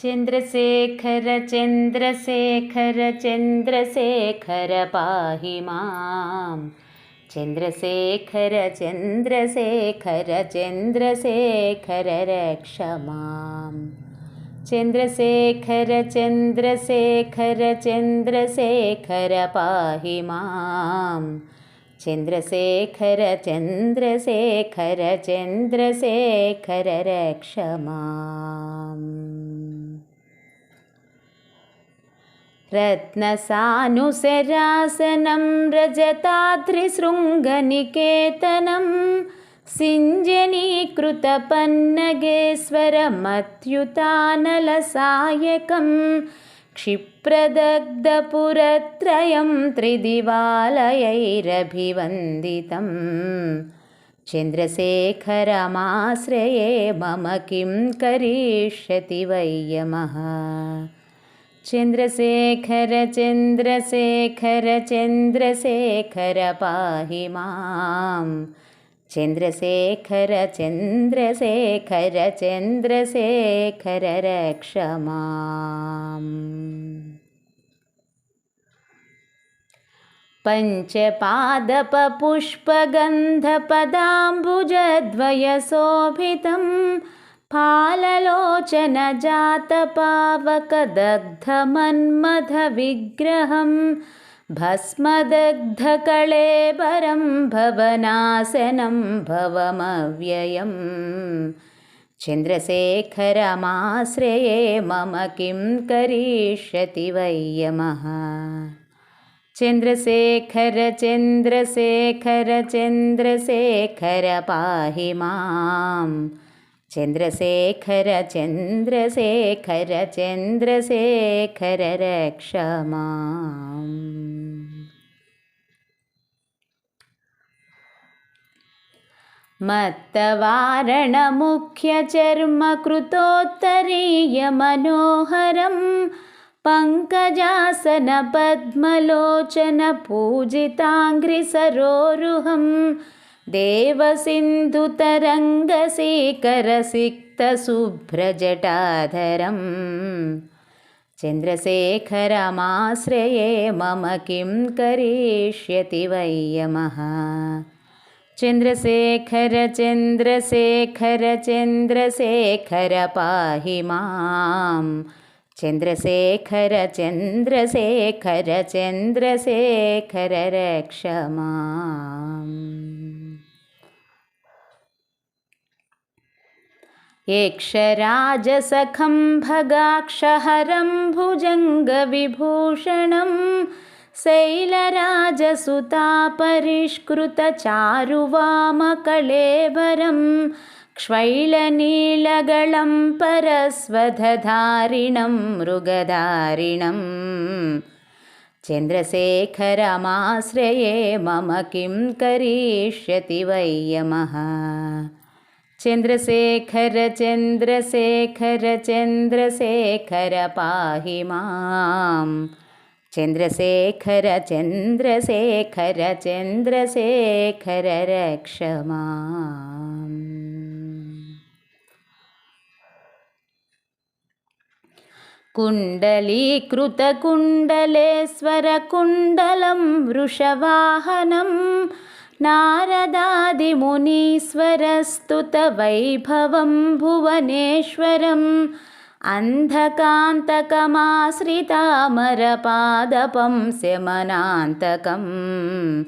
चन्द्रशेखर चन्द्रशेखर चन्द्रशेखर पाहि मां। चन्द्रशेखर चन्द्रशेखर चन्द्रशेखर रक्ष मां। चन्द्रशेखर चन्द्रशेखर चन्द्रशेखर पाहि मां। चन्द्रशेखर चन्द्रशेखर चन्द्रशेखर रक्ष माम्। रत्नसानुसरासनं रजताद्रिशृङ्गनिकेतनं सिञ्जनीकृतपन्नगेश्वरमत्युतानलसायकं क्षिप्रदग्धपुरत्रयं त्रिदिवालयैरभिवन्दितं। चन्द्रशेखरमाश्रये मम किं करिष्यति वै यमः। चन्द्रशेखर चन्द्रशेखर चन्द्रशेखर पाहि मां। चन्द्रशेखर चन्द्रशेखर चन्द्रशेखर रक्ष माम्। पञ्चपादपपुष्पगन्धपदाम्बुजद्वयशोभितं फाललोचनजातपावकदग्धमन्मथविग्रहं भस्मदग्धकळेबरं भवनाशनं भवमव्ययम्। चन्द्रशेखरमाश्रये मम किं करिष्यति वै यमः। चन्द्रशेखर चन्द्रशेखर चन्द्रशेखर पाहि मां। चन्द्रशेखर चन्द्रशेखर चन्द्रशेखर रक्ष माम्। मत्तवारणमुख्यचर्मकृतोत्तरीयमनोहरं पङ्कजासनपद्मलोचनपूजिताङ्घ्रिसरोरुहं देवसिन्धुतरङ्गसीकरसिक्तशुभ्रजटाधरम्। चन्द्रशेखरमाश्रये मम किं करिष्यति वै यमः। चन्द्रशेखर चन्द्रशेखर चन्द्रशेखर पाहि मां। चन्द्रशेखर चन्द्रशेखर चन्द्रशेखर रक्ष माम्। यक्षराजसखं भगाक्षहरं भुजङ्गविभूषणं शैलराजसुतापरिष्कृतचारुवामकळेबरं क्ष्वैलनीलगलं परस्वधधारिणं मृगधारिणं। चन्द्रशेखरमाश्रये मम किं करिष्यति वै यमः। चन्द्रशेखर चन्द्रशेखर चन्द्रशेखर पाहि मां। चन्द्रशेखर चन्द्रशेखर चन्द्रशेखर रक्ष माम्। कुण्डलीकृतकुण्डलेश्वरकुण्डलं वृषवाहनं नारदादिमुनीश्वरस्तुतवैभवं भुवनेश्वरम् अन्धकान्तकमाश्रितामरपादपं शमनान्तकम्।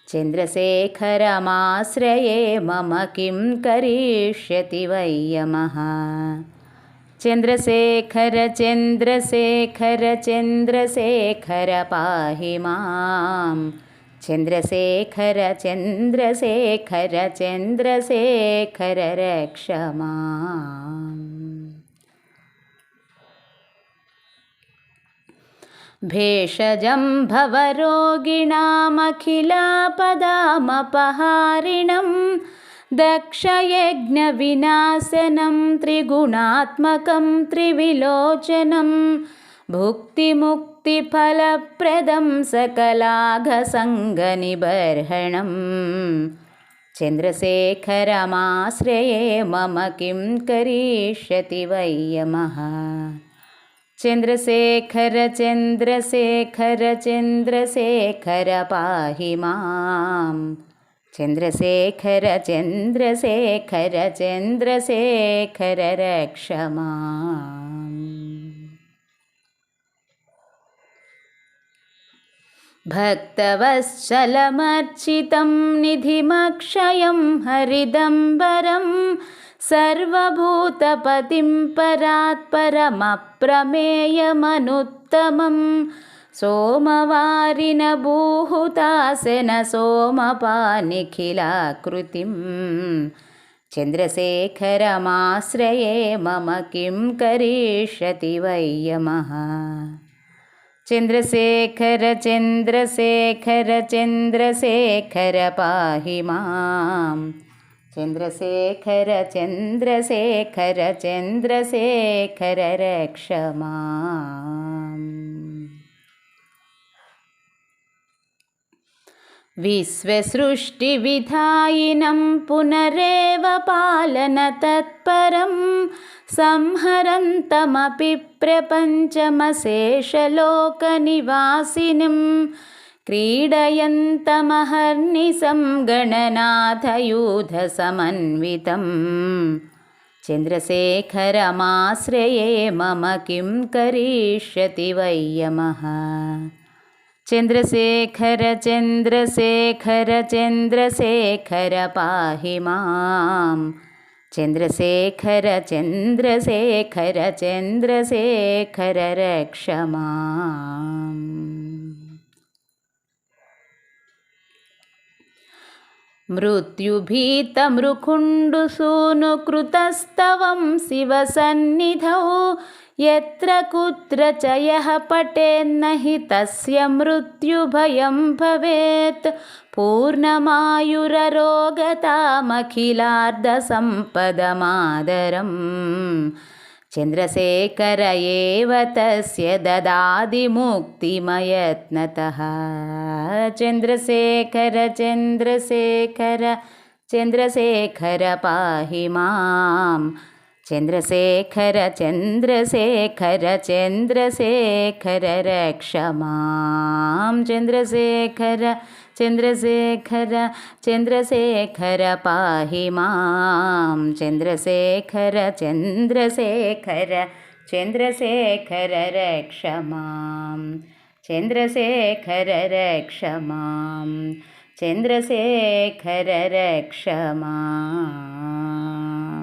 चन्द्रशेखरमाश्रये मम किं करिष्यति वै यमः। चन्द्रशेखर चन्द्रशेखर चन्द्रशेखर पाहि मां। चन्द्रशेखर चन्द्रशेखर चन्द्रशेखर रक्ष माम्। भेषजं भवरोगिणामखिलापदामपहारिणं दक्षयज्ञविनाशनं त्रिगुणात्मकं त्रिविलोचनं भुक्तिमुक्तिफलप्रदं सकलाघसङ्गनिबर्हणम्। चन्द्रशेखरमाश्रये मम किं करिष्यति वै यमः। చంద్రశేఖర చంద్రశేఖర చంద్రశేఖర పాహి మాం. చంద్రశేఖర చంద్రశేఖర చంద్రశేఖర రక్ష మాం. భక్తవత్సలమర్చితం నిధిమక్షయం హరిదంబరం సర్వభూతపతిం పరాత్పరమప్రమేయమనుత్తమం సోమవారిన భూహుతాసన సోమపానిఖిలాకృతిం చంద్రశేఖరమాశ్రయే మమ కిం కరిష్యతి వై యమః. చంద్రశేఖర చంద్రశేఖర చంద్రశేఖర పాహి మాం. చంద్రశేఖర చంద్రశేఖర చంద్రశేఖర రక్ష మాం. విశ్వసృష్టివిధాయినం పునరేవ పాలనతత్పరం సంహరంతమపి ప్రపంచమశేషలోకనివాసినిం క్రీడయంతమహర్నిశం గణనాథయూధసమన్వితం చంద్రశేఖరమాశ్రయే మమ కిం కరిష్యతి వై యమః. చంద్రశేఖర చంద్రశేఖర చంద్రశేఖర పాహి మాం. చంద్రశేఖర చంద్రశేఖర చంద్రశేఖర రక్ష మాం. మృత్యుభీతమృకుండుసూనుకృతస్తవం శివసన్నిధౌ యత్ర కుత్ర చ యః పఠేన్నహి తస్య మృత్యుభయం భవేత్ పూర్ణమాయురరోగతామఖిలార్ధసంపదమాదరం చంద్రశేఖర ఏవ తస్య దదాది ముక్తిమయత్నతః. చంద్రశేఖర చంద్రశేఖర చంద్రశేఖర పాహి మాం. చంద్రశేఖర చంద్రశేఖర చంద్రశేఖర రక్ష మాం. చంద్రశేఖర చంద్రశేఖర చంద్రశేఖర పాహి మాం. చంద్రశేఖర చంద్రశేఖర చంద్రశేఖర రక్ష మాం. చంద్రశేఖర రక్ష మాం. చంద్రశేఖర రక్ష మాం.